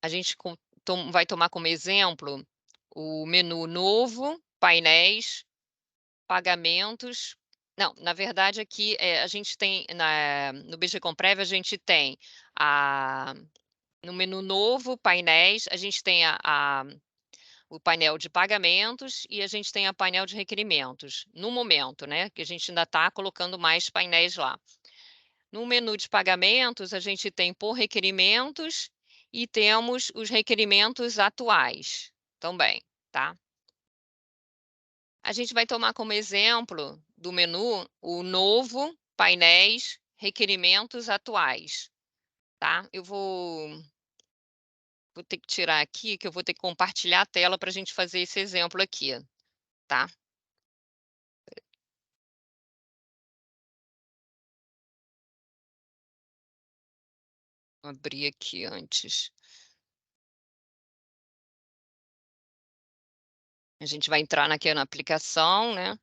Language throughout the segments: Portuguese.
a gente vai tomar como exemplo o menu novo, painéis, pagamentos. Não, na verdade aqui, a gente tem no BG Comprev a gente tem a no menu novo, painéis, a gente tem o painel de pagamentos e a gente tem a painel de requerimentos, no momento, né, que a gente ainda está colocando mais painéis lá. No menu de pagamentos, a gente tem por requerimentos e temos os requerimentos atuais também, tá? A gente vai tomar como exemplo do menu o novo painéis requerimentos atuais, tá? Eu vou ter que tirar aqui, que eu vou ter que compartilhar a tela para a gente fazer esse exemplo aqui, tá? Vou abrir aqui antes. A gente vai entrar aqui na aplicação, né?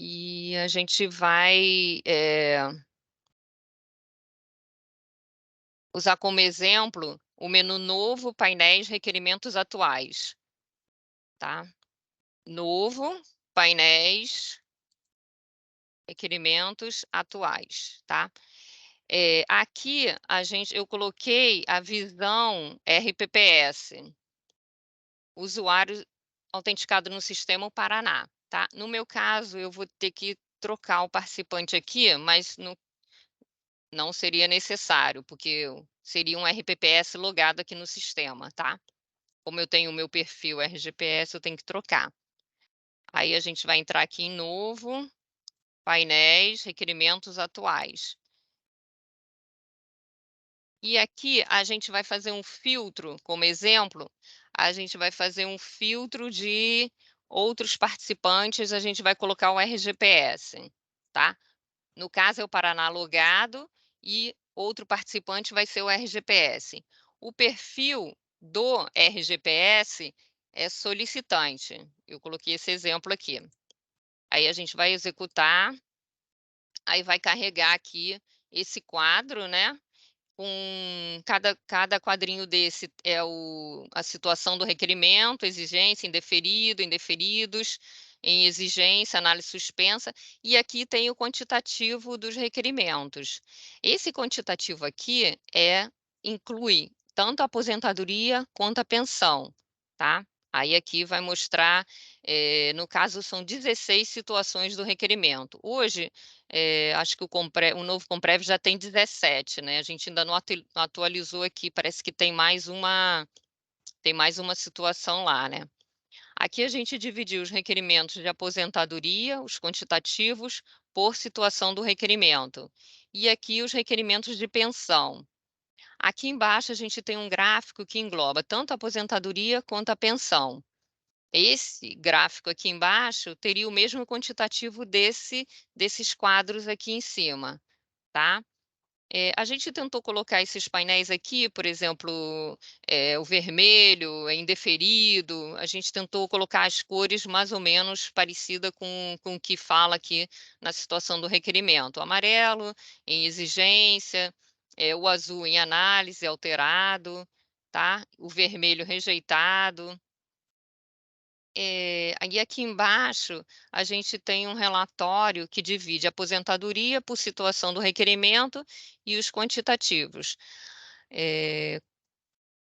E a gente vai usar como exemplo o menu novo, painéis, requerimentos atuais, tá? Novo, painéis, requerimentos atuais, tá? Aqui eu coloquei a visão RPPS, usuário autenticado no sistema o Paraná, tá? No meu caso, eu vou ter que trocar o participante aqui, mas não seria necessário, porque seria um RPPS logado aqui no sistema, tá? Como eu tenho o meu perfil RGPS, eu tenho que trocar. Aí a gente vai entrar aqui em novo, painéis, requerimentos atuais. E aqui a gente vai fazer um filtro, como exemplo, a gente vai fazer um filtro de outros participantes, a gente vai colocar o RGPS, tá? No caso é o Paraná logado e outro participante vai ser o RGPS. O perfil do RGPS é solicitante. Eu coloquei esse exemplo aqui. Aí a gente vai executar, aí vai carregar aqui esse quadro, né? Com cada quadrinho desse é a situação do requerimento, exigência, indeferido, indeferidos, em exigência, análise suspensa, e aqui tem o quantitativo dos requerimentos. Esse quantitativo aqui inclui tanto a aposentadoria quanto a pensão, tá? Aí aqui vai mostrar, no caso são 16 situações do requerimento. Hoje, acho que o novo Comprev já tem 17, né? A gente ainda não atualizou aqui, parece que tem mais uma situação lá, né? Aqui a gente dividiu os requerimentos de aposentadoria, os quantitativos, por situação do requerimento. E aqui os requerimentos de pensão. Aqui embaixo a gente tem um gráfico que engloba tanto a aposentadoria quanto a pensão. Esse gráfico aqui embaixo teria o mesmo quantitativo desses quadros aqui em cima, tá? A gente tentou colocar esses painéis aqui, por exemplo, o vermelho é indeferido, a gente tentou colocar as cores mais ou menos parecida com o que fala aqui na situação do requerimento. O amarelo em exigência, o azul em análise alterado, tá? O vermelho rejeitado. Aí aqui embaixo, a gente tem um relatório que divide a aposentadoria por situação do requerimento e os quantitativos.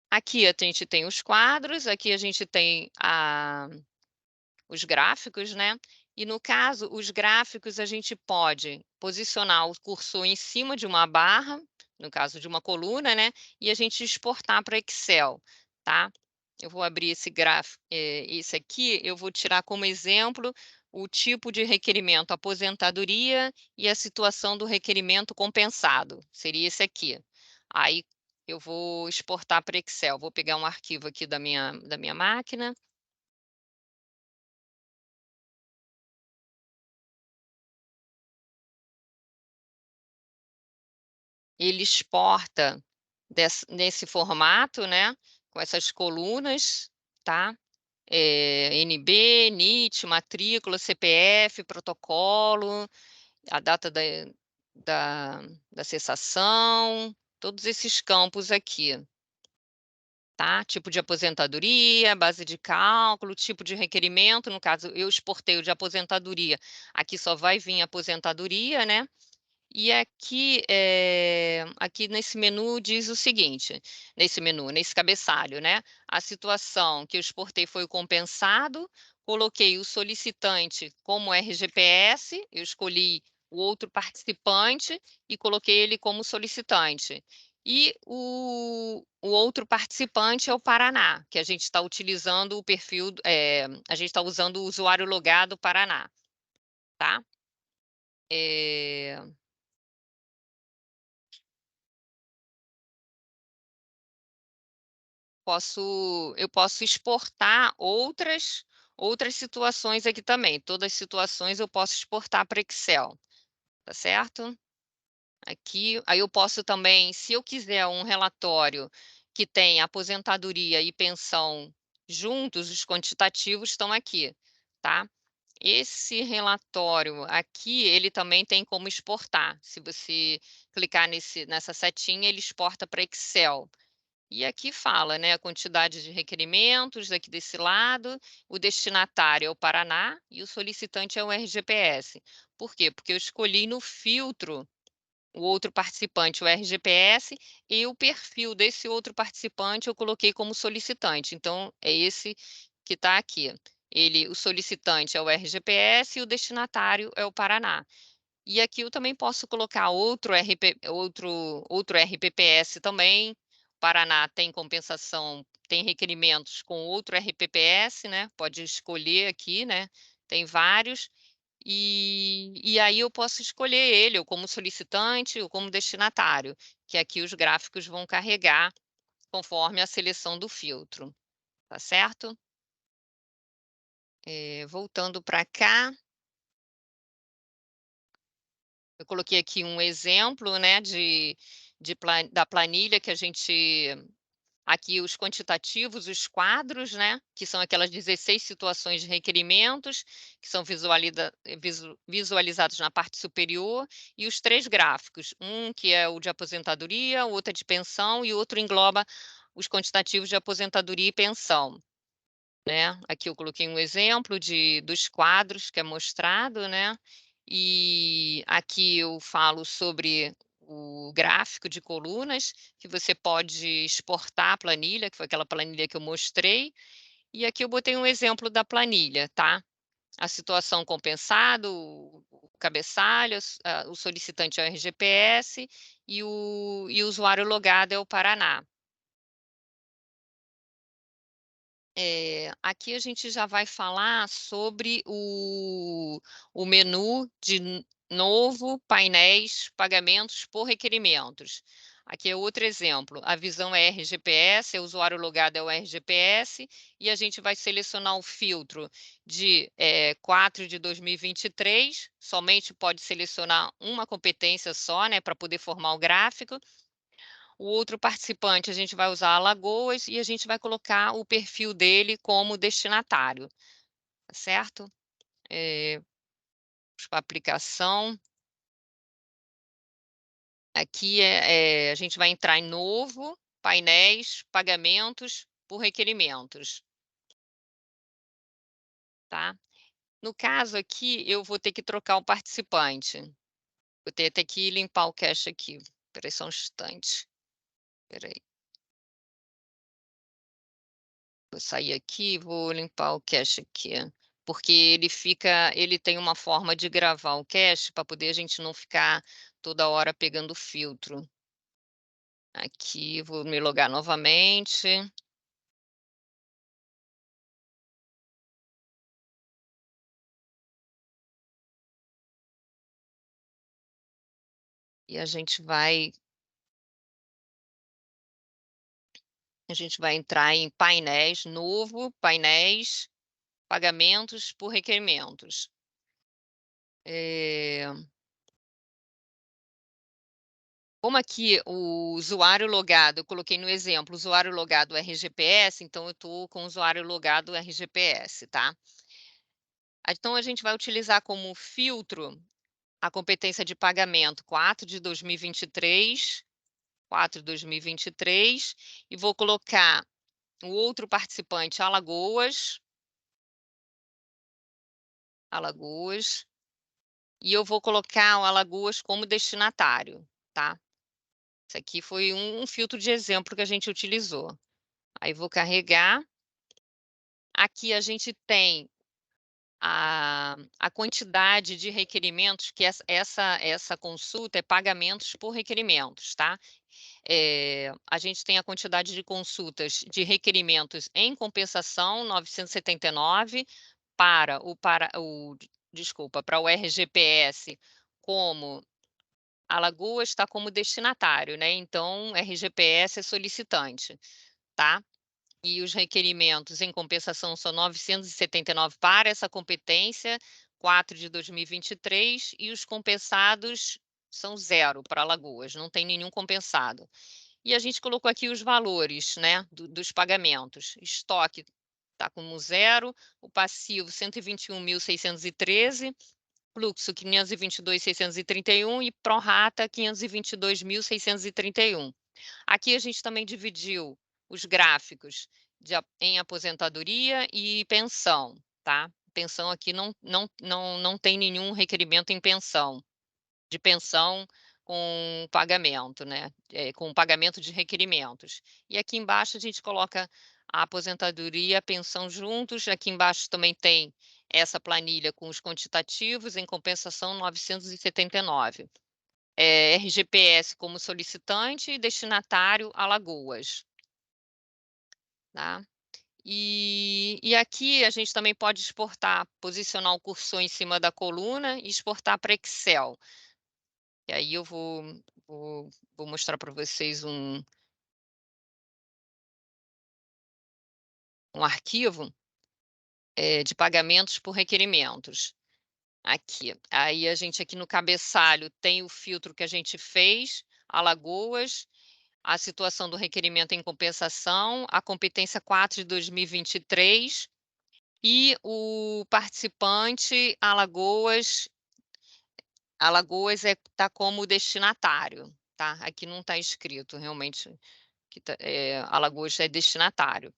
Aqui a gente tem os quadros, aqui a gente tem os gráficos, né? E no caso, os gráficos a gente pode posicionar o cursor em cima de uma barra, no caso de uma coluna, né? E a gente exportar para Excel, tá? Eu vou abrir esse gráfico, esse aqui, eu vou tirar como exemplo o tipo de requerimento aposentadoria e a situação do requerimento compensado, seria esse aqui. Aí eu vou exportar para Excel, vou pegar um arquivo aqui da minha máquina. Ele exporta nesse formato, né? com essas colunas, tá? NB, NIT, matrícula, CPF, protocolo, a data da, da cessação, todos esses campos aqui, tá? Tipo de aposentadoria, base de cálculo, tipo de requerimento, no caso, eu exportei o de aposentadoria, aqui só vai vir aposentadoria, né? E aqui, aqui nesse menu diz o seguinte, nesse cabeçalho, né? A situação que eu exportei foi o compensado, coloquei o solicitante como RGPS, eu escolhi o outro participante e coloquei ele como solicitante. E o outro participante é o Paraná, que a gente está utilizando o perfil, a gente está usando o usuário logado Paraná, tá? É, eu posso exportar outras situações aqui também. Todas as situações eu posso exportar para Excel, tá certo? Aqui, aí eu posso também, se eu quiser um relatório que tem aposentadoria e pensão juntos, os quantitativos estão aqui, tá? Esse relatório aqui, ele também tem como exportar. Se você clicar nessa setinha, ele exporta para Excel. E aqui fala, né, a quantidade de requerimentos aqui desse lado, o destinatário é o Paraná e o solicitante é o RGPS. Por quê? Porque eu escolhi no filtro o outro participante, o RGPS, e o perfil desse outro participante eu coloquei como solicitante. Então, é esse que está aqui. O solicitante é o RGPS e o destinatário é o Paraná. E aqui eu também posso colocar outro RPPS também. Paraná tem compensação, tem requerimentos com outro RPPS, né? Pode escolher aqui, né? Tem vários. E aí eu posso escolher ele, ou como solicitante, ou como destinatário, que aqui os gráficos vão carregar conforme a seleção do filtro, tá certo? Voltando para cá, eu coloquei aqui um exemplo, né, da planilha que a gente... Aqui os quantitativos, os quadros, né, que são aquelas 16 situações de requerimentos, que são visualizados na parte superior, e os 3 gráficos, um que é o de aposentadoria, o outro é de pensão, e o outro engloba os quantitativos de aposentadoria e pensão. Né? Aqui eu coloquei um exemplo dos quadros que é mostrado, né? E aqui eu falo sobre o gráfico de colunas, que você pode exportar a planilha, que foi aquela planilha que eu mostrei. E aqui eu botei um exemplo da planilha, tá? A situação compensado, o cabeçalho, o solicitante é o RGPS e o usuário logado é o Paraná. Aqui a gente já vai falar sobre o menu de novo, painéis, pagamentos por requerimentos. Aqui é outro exemplo. A visão é RGPS, o usuário logado é o RGPS, e a gente vai selecionar o filtro de 4 de 2023, somente pode selecionar uma competência só, né, para poder formar o gráfico. O outro participante, a gente vai usar Alagoas e a gente vai colocar o perfil dele como destinatário, tá certo? Para aplicação. Aqui a gente vai entrar em novo, painéis, pagamentos por requerimentos, tá? No caso aqui, eu vou ter que trocar o participante. Vou ter até que limpar o cache aqui. Espera aí só um instante. Espera aí. Vou sair aqui e vou limpar o cache aqui, porque ele tem uma forma de gravar o cache para poder a gente não ficar toda hora pegando filtro. Aqui, vou me logar novamente. E a gente vai entrar em painéis, novo, painéis, pagamentos por requerimentos. Como aqui o usuário logado, eu coloquei no exemplo, usuário logado RGPS, então eu estou com o usuário logado RGPS, tá? Então, a gente vai utilizar como filtro a competência de pagamento 4 de 2023, 4 de 2023, e vou colocar o outro participante, Alagoas, e eu vou colocar o Alagoas como destinatário, tá? Isso aqui foi um filtro de exemplo que a gente utilizou. Aí vou carregar. Aqui a gente tem a quantidade de requerimentos, que essa consulta é pagamentos por requerimentos, tá? A gente tem a quantidade de consultas de requerimentos em compensação, 979, para o RGPS, como Alagoas está como destinatário, né? Então, RGPS é solicitante, tá? E os requerimentos em compensação são 979 para essa competência, 4 de 2023, e os compensados são 0 para Alagoas, não tem nenhum compensado. E a gente colocou aqui os valores, né, dos pagamentos. Estoque está como 0, o passivo 121.613, fluxo 522.631 e prorata 522.631. Aqui a gente também dividiu os gráficos em aposentadoria e pensão, tá? Pensão aqui não tem nenhum requerimento em pensão, de pensão com pagamento, né? Com pagamento de requerimentos. E aqui embaixo a gente coloca a aposentadoria e a pensão juntos. Aqui embaixo também tem essa planilha com os quantitativos, em compensação 979. RGPS como solicitante e destinatário Alagoas. Tá? E aqui a gente também pode exportar, posicionar o cursor em cima da coluna e exportar para Excel. E aí eu vou mostrar para vocês um arquivo de pagamentos por requerimentos. Aqui. Aí a gente aqui no cabeçalho tem o filtro que a gente fez, Alagoas, a situação do requerimento em compensação, a competência 4 de 2023 e o participante Alagoas está como destinatário, tá? Aqui não está escrito realmente que Alagoas é destinatário.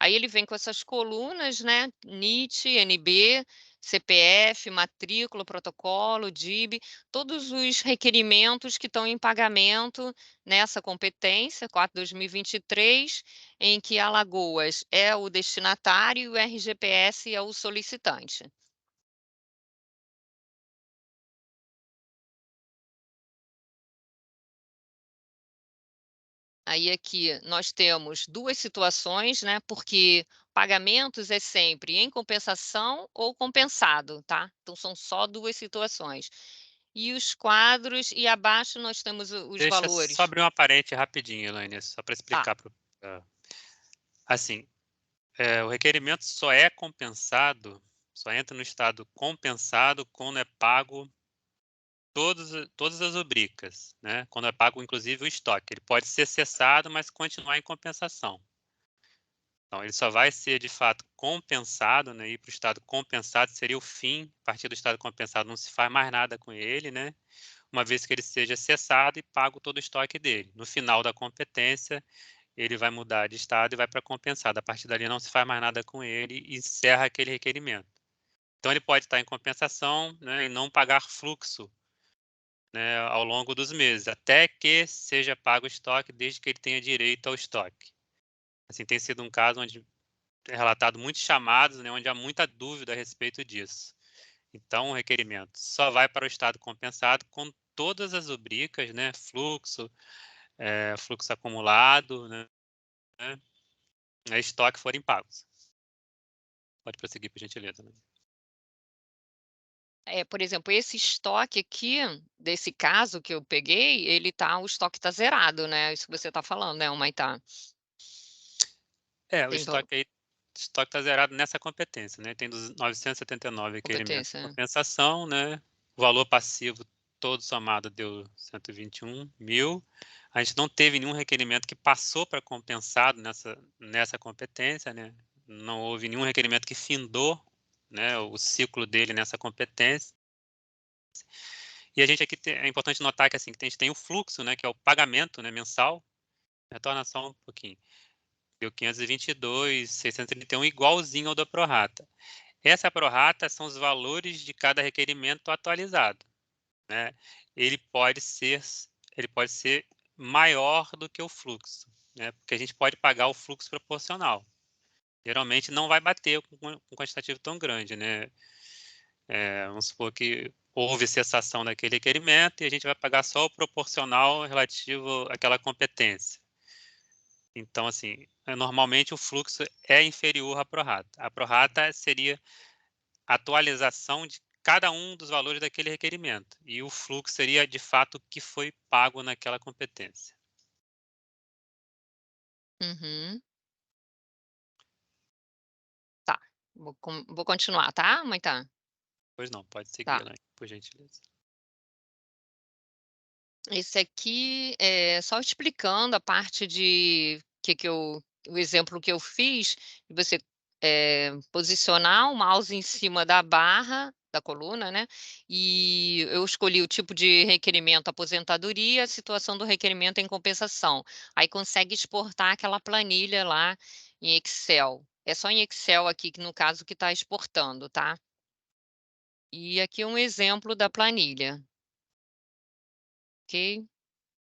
Aí ele vem com essas colunas, né? NIT, NB, CPF, matrícula, protocolo, DIB, todos os requerimentos que estão em pagamento nessa competência, 4/2023, em que Alagoas é o destinatário e o RGPS é o solicitante. Aí aqui nós temos duas situações, né? Porque pagamentos é sempre em compensação ou compensado, tá? Então são só duas situações. E os quadros, e abaixo nós temos os Deixa só valores. abrir uma parente rapidinho, Elaine, só para Tá. explicar. Assim, o requerimento só é compensado, só entra no estado compensado quando é pago todas as rubricas, né? Quando é pago, inclusive, o estoque. Ele pode ser cessado, mas continuar em compensação. Então, ele só vai ser, de fato, compensado, né? Ir para o estado compensado seria o fim. A partir do estado compensado não se faz mais nada com ele, né? Uma vez que ele seja cessado e pago todo o estoque dele. No final da competência, ele vai mudar de estado e vai para compensado. A partir dali não se faz mais nada com ele e encerra aquele requerimento. Então, ele pode estar em compensação, né, e não pagar fluxo, né, ao longo dos meses, até que seja pago o estoque, desde que ele tenha direito ao estoque. Assim, tem sido um caso onde é relatado muitos chamados, né, onde há muita dúvida a respeito disso. Então, o requerimento só vai para o estado compensado com todas as rubricas, né, fluxo, fluxo acumulado, né, estoque forem pagos. Pode prosseguir, por gentileza. Por exemplo, esse estoque aqui, desse caso que eu peguei, o estoque está zerado, né? Isso que você está falando, né, Humaitá? O Tem estoque está zerado nessa competência, né? Tem dos 979 requerimentos de competência, né? compensação, né? O valor passivo todo somado deu 121.000. A gente não teve nenhum requerimento que passou para compensado nessa competência, né? Não houve nenhum requerimento que findou, né, o ciclo dele nessa competência. E a gente aqui é importante notar que assim que a gente tem o fluxo, né, que é o pagamento, né, mensal. Retorna só um pouquinho. Deu 522.631, igualzinho ao da prorata. Essa prorata são os valores de cada requerimento atualizado, né? Ele pode ser maior do que o fluxo, né? Porque a gente pode pagar o fluxo proporcional. Geralmente não vai bater com um quantitativo tão grande, né? Vamos supor que houve cessação daquele requerimento e a gente vai pagar só o proporcional relativo àquela competência. Então, assim, normalmente o fluxo é inferior à prorata. A prorata seria a atualização de cada um dos valores daquele requerimento. E o fluxo seria, de fato, o que foi pago naquela competência. Uhum. Tá, vou continuar, tá, Maitan? Pois não, pode seguir, Tá. Elaine, por gentileza. Esse aqui é só explicando a parte de o exemplo que eu fiz, de você, posicionar o mouse em cima da barra da coluna, né, e eu escolhi o tipo de requerimento aposentadoria, a situação do requerimento em compensação. Aí consegue exportar aquela planilha lá em Excel. É só em Excel aqui que no caso que está exportando, tá. E aqui um exemplo da planilha. Ok?